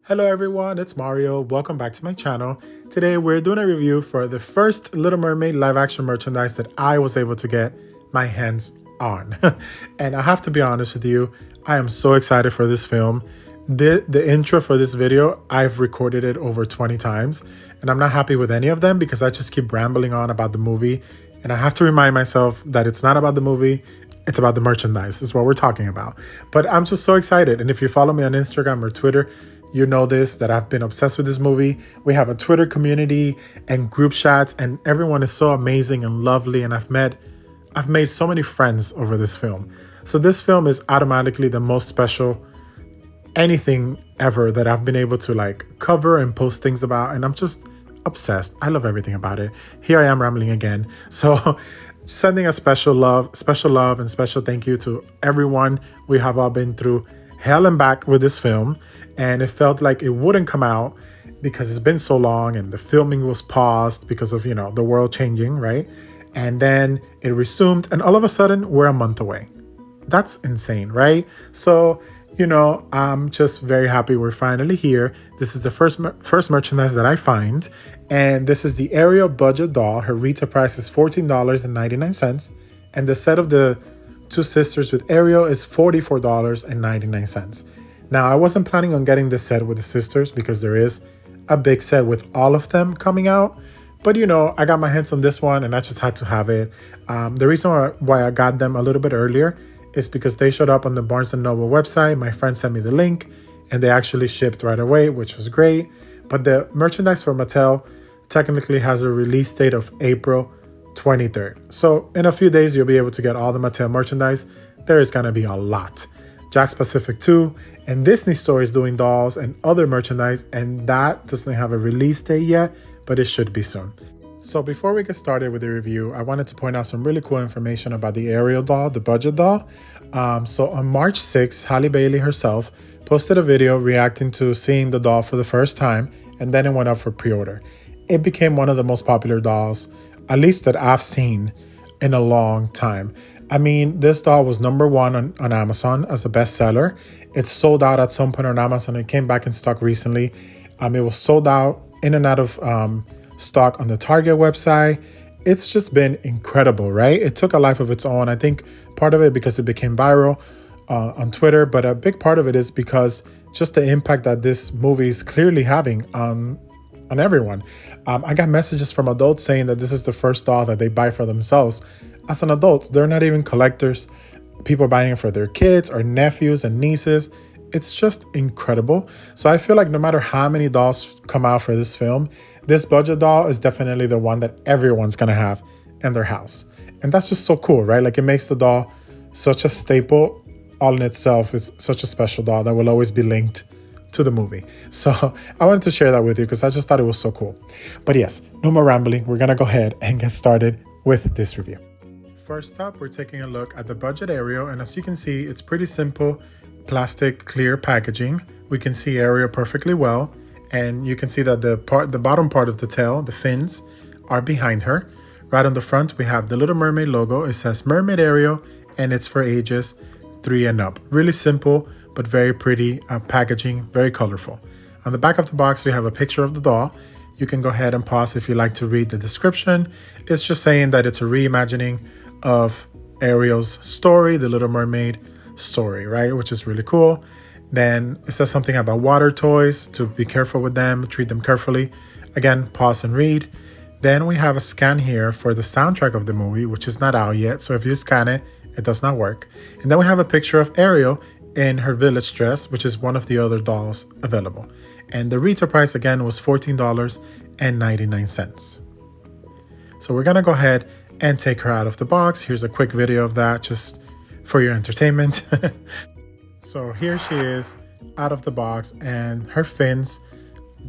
Hello everyone, it's Mario. Welcome back to my channel. Today we're doing a review for the first Little Mermaid live action merchandise that I was able to get my hands on. And I have to be honest with you, I am so excited for this film. The intro for this video, I've recorded it over 20 times and I'm not happy with any of them because I just keep rambling on about the movie. And I have to remind myself that it's not about the movie, it's about the merchandise, is what we're talking about. But I'm just so excited. And if you follow me on Instagram or Twitter, you know this, that I've been obsessed with this movie. We have a Twitter community and group chats, and everyone is so amazing and lovely. And I've made so many friends over this film. So this film is automatically the most special anything ever that I've been able to like cover and post things about. And I'm just obsessed. I love everything about it. Here I am rambling again. So sending a special love and special thank you to everyone. We have all been through hell and back with this film, and it felt like it wouldn't come out because it's been so long and the filming was paused because of, the world changing, right? And then it resumed, and all of a sudden we're a month away. That's insane, right? So, I'm just very happy we're finally here. This is the first merchandise that I find, and this is the Ariel budget doll. Her retail price is $14.99, and the set of the two sisters with Ariel is $44.99. Now, I wasn't planning on getting this set with the sisters because there is a big set with all of them coming out. But, I got my hands on this one and I just had to have it. The reason why I got them a little bit earlier is because they showed up on the Barnes & Noble website. My friend sent me the link and they actually shipped right away, which was great. But the merchandise for Mattel technically has a release date of April 23rd. So in a few days, you'll be able to get all the Mattel merchandise. There is going to be a lot. Jakks Pacific 2 and Disney Store is doing dolls and other merchandise, and that doesn't have a release date yet, but it should be soon. So before we get started with the review, I wanted to point out some really cool information about the Ariel doll, the budget doll. So on March 6th, Halle Bailey herself posted a video reacting to seeing the doll for the first time, and then it went up for pre-order. It became one of the most popular dolls, at least that I've seen in a long time. I mean, this doll was #1 on Amazon as a bestseller. It sold out at some point on Amazon. It came back in stock recently. It was sold out in and out of stock on the Target website. It's just been incredible, right? It took a life of its own. I think part of it because it became viral on Twitter, but a big part of it is because just the impact that this movie is clearly having on everyone. I got messages from adults saying that this is the first doll that they buy for themselves as an adult. They're not even collectors. People are buying it for their kids or nephews and nieces. It's just incredible. So I feel like no matter how many dolls come out for this film, this budget doll is definitely the one that everyone's gonna have in their house. And that's just so cool, right? Like, it makes the doll such a staple all in itself. It's such a special doll that will always be linked to the movie. So I wanted to share that with you because I just thought it was so cool. But yes, no more rambling. We're gonna go ahead and get started with this review. First up, we're taking a look at the budget Ariel, and as you can see, it's pretty simple plastic clear packaging. We can see Ariel perfectly well, and you can see that the bottom part of the tail, the fins, are behind her. Right on the front, we have the Little Mermaid logo. It says Mermaid Ariel, and it's for ages 3 and up. Really simple, but very pretty packaging, very colorful. On the back of the box, we have a picture of the doll. You can go ahead and pause if you like to read the description. It's just saying that it's a reimagining of Ariel's story, the Little Mermaid story, right? Which is really cool. Then it says something about water toys, to be careful with them, treat them carefully. Again, pause and read. Then we have a scan here for the soundtrack of the movie, which is not out yet. So if you scan it, it does not work. And then we have a picture of Ariel in her village dress, which is one of the other dolls available. And the retail price again was $14.99. So we're gonna go ahead and take her out of the box. Here's a quick video of that just for your entertainment. So here she is out of the box, and her fins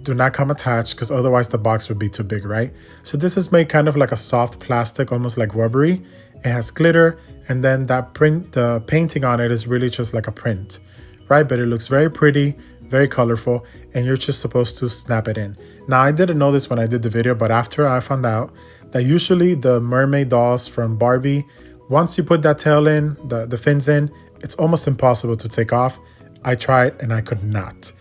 do not come attached because otherwise the box would be too big, right? So this is made kind of like a soft plastic, almost like rubbery. It has glitter, and then the painting on it is really just like a print, right? But it looks very pretty, very colorful, and you're just supposed to snap it in. Now, I didn't know this when I did the video, but after I found out that usually the mermaid dolls from Barbie, once you put that tail in, the fins in, it's almost impossible to take off. I tried and I could not.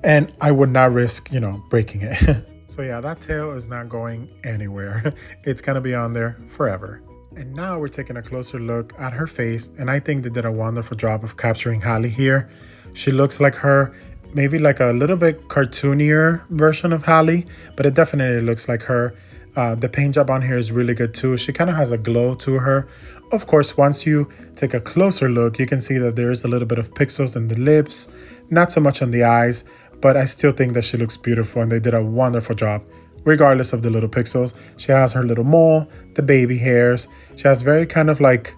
And I would not risk, breaking it. So yeah, that tail is not going anywhere. It's gonna be on there forever. And now we're taking a closer look at her face, and I think they did a wonderful job of capturing Halle here. She looks like her, maybe like a little bit cartoonier version of Halle, but it definitely looks like her. The paint job on here is really good too. She kind of has a glow to her. Of course, once you take a closer look, you can see that there is a little bit of pixels in the lips, not so much on the eyes, but I still think that she looks beautiful, and they did a wonderful job. Regardless of the little pixels, she has her little mole, the baby hairs. She has very kind of like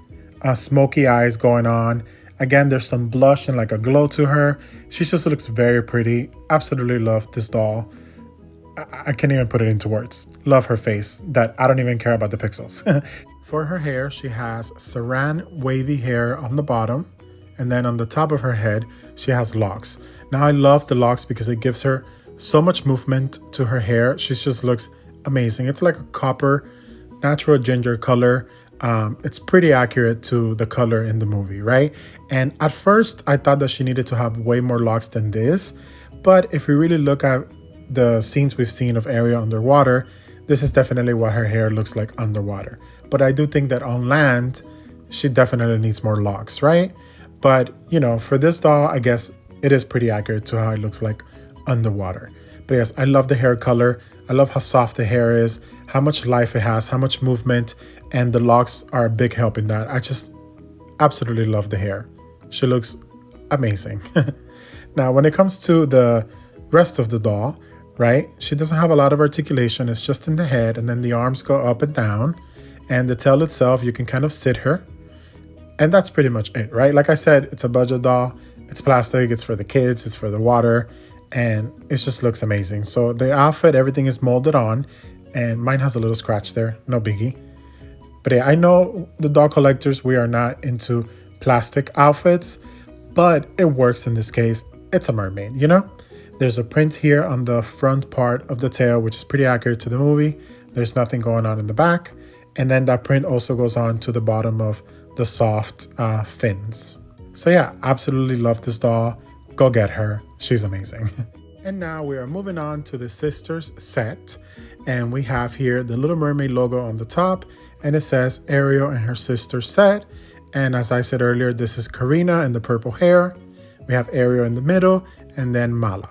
smoky eyes going on. Again, there's some blush and like a glow to her. She just looks very pretty. Absolutely love this doll. I can't even put it into words. Love her face, that I don't even care about the pixels. For her hair, she has saran wavy hair on the bottom, and then on the top of her head, she has locks. Now I love the locks because it gives her so much movement to her hair. She just looks amazing. It's like a copper, natural ginger color. It's pretty accurate to the color in the movie, right? And at first, I thought that she needed to have way more locks than this. But if we really look at the scenes we've seen of Ariel underwater, this is definitely what her hair looks like underwater. But I do think that on land, she definitely needs more locks, right? But, for this doll, I guess it is pretty accurate to how it looks like underwater. But yes, I love the hair color. I love how soft the hair is, how much life it has, how much movement, and the locks are a big help in that. I just absolutely love the hair. She looks amazing. Now, when it comes to the rest of the doll, right, she doesn't have a lot of articulation. It's just in the head, and then the arms go up and down, and the tail itself, you can kind of sit her. And that's pretty much it, right? Like I said, it's a budget doll. It's plastic, it's for the kids, it's for the water, and it just looks amazing. So the outfit, everything is molded on, and mine has a little scratch there, no biggie. But yeah, I know the doll collectors, we are not into plastic outfits, but it works in this case. It's a mermaid, There's a print here on the front part of the tail, which is pretty accurate to the movie. There's nothing going on in the back. And then that print also goes on to the bottom of the soft fins. So yeah, absolutely love this doll. Go get her. She's amazing. And now we are moving on to the sisters set. And we have here the Little Mermaid logo on the top. And it says Ariel and her sister set. And as I said earlier, this is Karina in the purple hair. We have Ariel in the middle, and then Mala.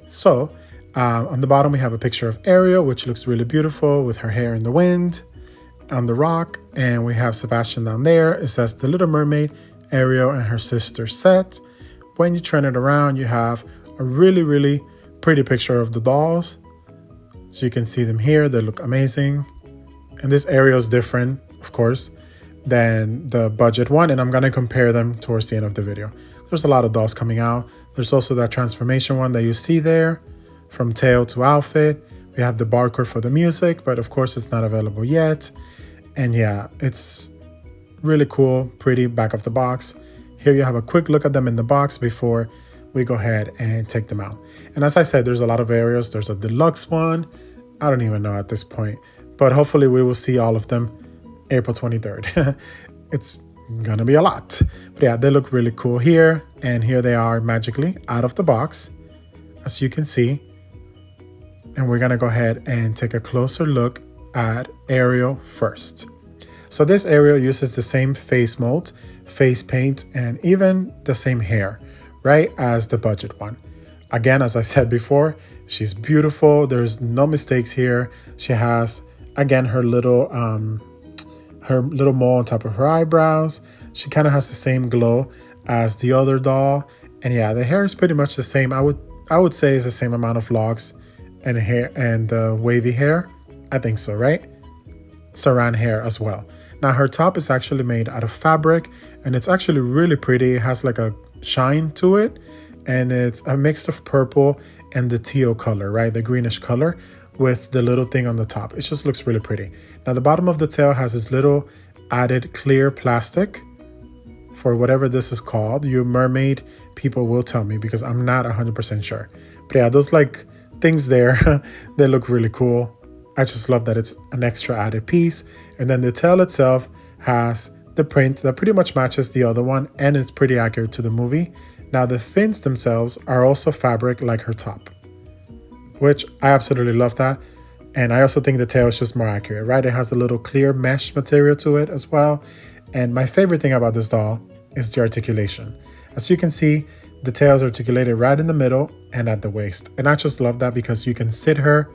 So on the bottom, we have a picture of Ariel, which looks really beautiful with her hair in the wind on the rock. And we have Sebastian down there. It says the Little Mermaid, Ariel and her sister set. When you turn it around, you have a really, really pretty picture of the dolls. So you can see them here. They look amazing. And this Ariel is different, of course, than the budget one. And I'm going to compare them towards the end of the video. There's a lot of dolls coming out. There's also that transformation one that you see there from tail to outfit. We have the barcode for the music, but of course it's not available yet. And yeah, it's really cool, pretty back of the box. Here you have a quick look at them in the box before we go ahead and take them out. And as I said, there's a lot of Ariels. There's a deluxe one. I don't even know at this point, but hopefully we will see all of them April 23rd. It's gonna be a lot. But yeah, they look really cool here. And here they are magically out of the box, as you can see. And we're gonna go ahead and take a closer look at Ariel first. So this Ariel uses the same face mold, face paint, and even the same hair, right, as the budget one. Again, as I said before, she's beautiful. There's no mistakes here. She has, again, her little mole on top of her eyebrows. She kind of has the same glow as the other doll. And yeah, the hair is pretty much the same. I would say it's the same amount of locks and hair and wavy hair. I think so, right? Saran hair as well. Now her top is actually made out of fabric, and it's actually really pretty. It has like a shine to it, and it's a mix of purple and the teal color, right? The greenish color with the little thing on the top. It just looks really pretty. Now the bottom of the tail has this little added clear plastic for whatever this is called. You mermaid people will tell me because I'm not 100% sure. But yeah, those like things there, they look really cool. I just love that it's an extra added piece. And then the tail itself has the print that pretty much matches the other one, and it's pretty accurate to the movie. Now the fins themselves are also fabric like her top, which I absolutely love that. And I also think the tail is just more accurate, right? It has a little clear mesh material to it as well. And my favorite thing about this doll is the articulation. As you can see, the tail is articulated right in the middle and at the waist. And I just love that because you can sit her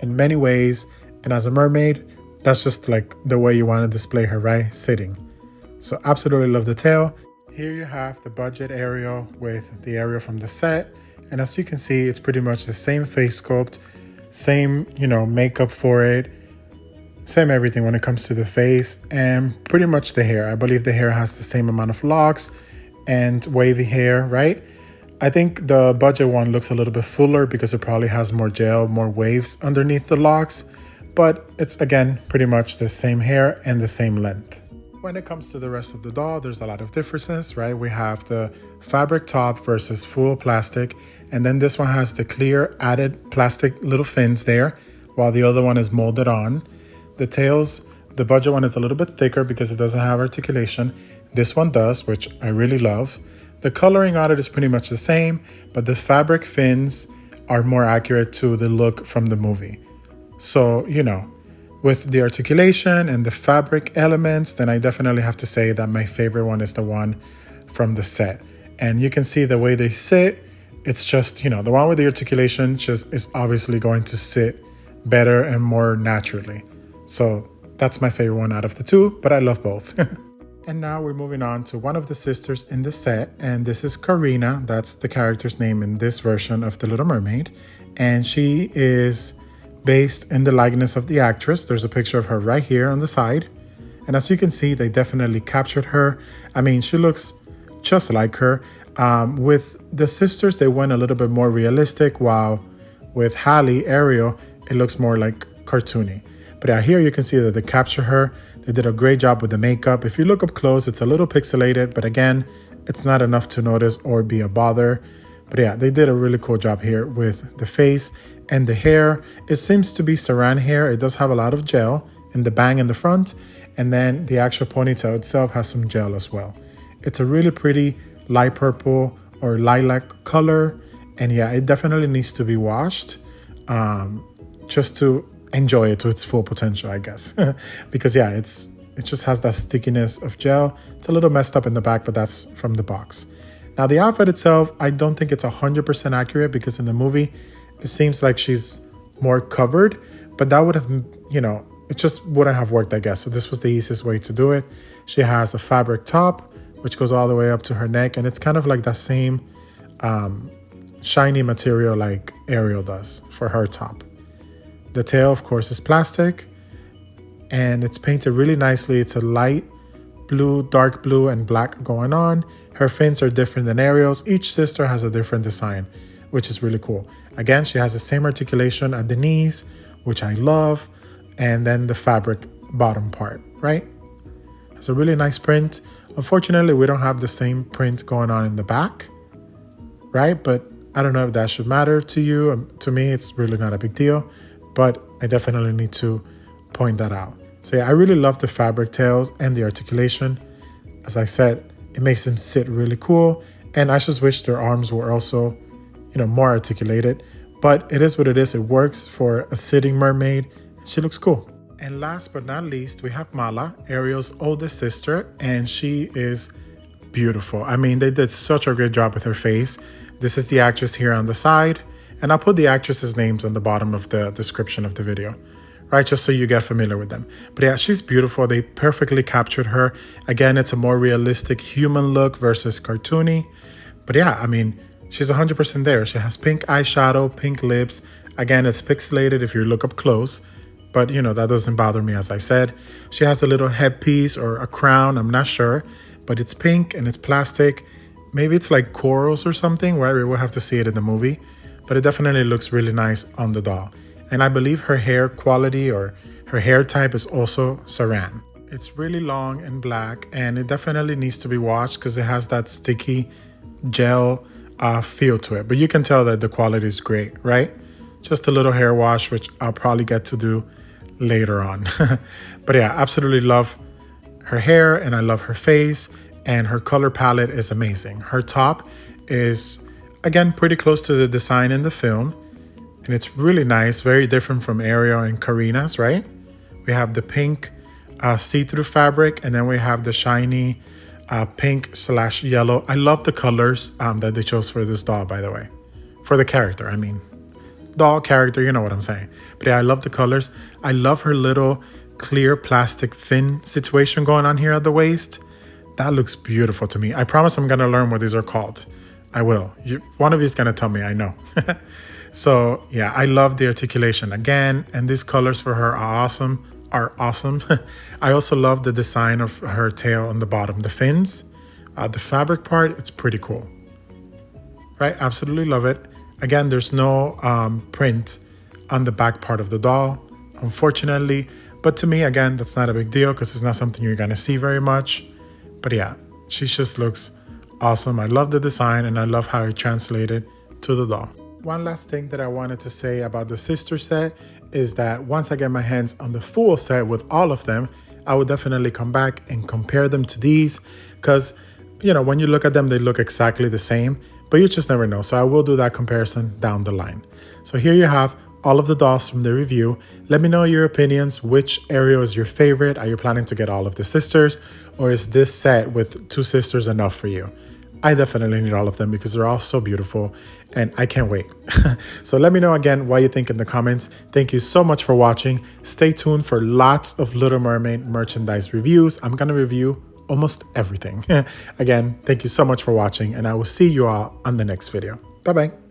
in many ways. And as a mermaid, that's just like the way you want to display her, right? Sitting. So absolutely love the tail. Here you have the budget Ariel with the Ariel from the set. And as you can see, it's pretty much the same face sculpt, same, makeup for it, same everything when it comes to the face, and pretty much the hair. I believe the hair has the same amount of locks and wavy hair, right? I think the budget one looks a little bit fuller because it probably has more gel, more waves underneath the locks, but it's again pretty much the same hair and the same length. When it comes to the rest of the doll, there's a lot of differences, right? We have the fabric top versus full plastic, and then this one has the clear added plastic little fins there, while the other one is molded on. The tails, the budget one is a little bit thicker because it doesn't have articulation. This one does, which I really love. The coloring on it is pretty much the same, but the fabric fins are more accurate to the look from the movie. So, with the articulation and the fabric elements, then I definitely have to say that my favorite one is the one from the set. And you can see the way they sit, it's just, the one with the articulation just is obviously going to sit better and more naturally. So that's my favorite one out of the two, but I love both. And now we're moving on to one of the sisters in the set, and this is Karina. That's the character's name in this version of The Little Mermaid. And she is based in the likeness of the actress. There's a picture of her right here on the side. And as you can see, they definitely captured her. I mean, she looks just like her. With the sisters, they went a little bit more realistic, while with Halle, Ariel, it looks more like cartoony. But yeah, here you can see that they capture her. They did a great job with the makeup. If you look up close, it's a little pixelated, but again, it's not enough to notice or be a bother. But yeah, they did a really cool job here with the face and the hair. It seems to be saran hair. It does have a lot of gel in the bang in the front, and then the actual ponytail itself has some gel as well. It's a really pretty light purple or lilac color, and yeah, it definitely needs to be washed just to enjoy it to its full potential, I guess. Because yeah, it just has that stickiness of gel. It's a little messed up in the back, but that's from the box. Now the outfit itself, I don't think it's 100% accurate because in the movie, it seems like she's more covered, but that would have, it just wouldn't have worked, I guess. So this was the easiest way to do it. She has a fabric top, which goes all the way up to her neck, and it's kind of like that same shiny material like Ariel does for her top. The tail, of course, is plastic, and it's painted really nicely. It's a light blue, dark blue, and black going on. Her fins are different than Ariel's. Each sister has a different design, which is really cool. Again, she has the same articulation at the knees, which I love, and then the fabric bottom part, right? It's a really nice print. Unfortunately, we don't have the same print going on in the back, right? But I don't know if that should matter to you. To me, it's really not a big deal, but I definitely need to point that out. So yeah, I really love the fabric tails and the articulation. As I said, it makes them sit really cool. And I just wish their arms were also, more articulated. But it is what it is. It works for a sitting mermaid. And she looks cool. And last but not least, we have Mala, Ariel's oldest sister. And she is beautiful. I mean, they did such a great job with her face. This is the actress here on the side. And I'll put the actresses' names on the bottom of the description of the video, right? Just so you get familiar with them. But yeah, she's beautiful. They perfectly captured her. Again, it's a more realistic human look versus cartoony. But yeah, I mean, she's 100% there. She has pink eyeshadow, pink lips. Again, it's pixelated if you look up close. But, that doesn't bother me, as I said. She has a little headpiece or a crown. I'm not sure. But it's pink and it's plastic. Maybe it's like corals or something, right? We'll have to see it in the movie. But it definitely looks really nice on the doll. And I believe her hair quality or her hair type is also saran. It's really long and black, and it definitely needs to be washed because it has that sticky gel feel to it. But you can tell that the quality is great, right? Just a little hair wash, which I'll probably get to do later on. But yeah, absolutely love her hair and I love her face, and her color palette is amazing. Her top is, again, pretty close to the design in the film. And it's really nice, very different from Ariel and Karina's, right? We have the pink see-through fabric, and then we have the shiny pink/yellow. I love the colors that they chose for this doll, by the way. For the character, I mean. Doll character, you know what I'm saying. But yeah, I love the colors. I love her little clear plastic fin situation going on here at the waist. That looks beautiful to me. I promise I'm gonna learn what these are called. I will. One of you is gonna tell me, I know. So yeah, I love the articulation again, and these colors for her are awesome. I also love the design of her tail on the bottom, the fins, the fabric part, it's pretty cool. Right, absolutely love it. Again, there's no print on the back part of the doll, unfortunately. But to me, again, that's not a big deal because it's not something you're gonna see very much. But yeah, she just looks awesome. I love the design and I love how it translated to the doll. One last thing that I wanted to say about the sister set is that once I get my hands on the full set with all of them, I would definitely come back and compare them to these because, you know, when you look at them, they look exactly the same, but you just never know. So I will do that comparison down the line. So here you have all of the dolls from the review. Let me know your opinions. Which Ariel is your favorite? Are you planning to get all of the sisters, or is this set with 2 sisters enough for you? I definitely need all of them because they're all so beautiful and I can't wait. So let me know again what you think in the comments. Thank you so much for watching. Stay tuned for lots of Little Mermaid merchandise reviews. I'm gonna review almost everything. Again, thank you so much for watching and I will see you all on the next video. Bye-bye.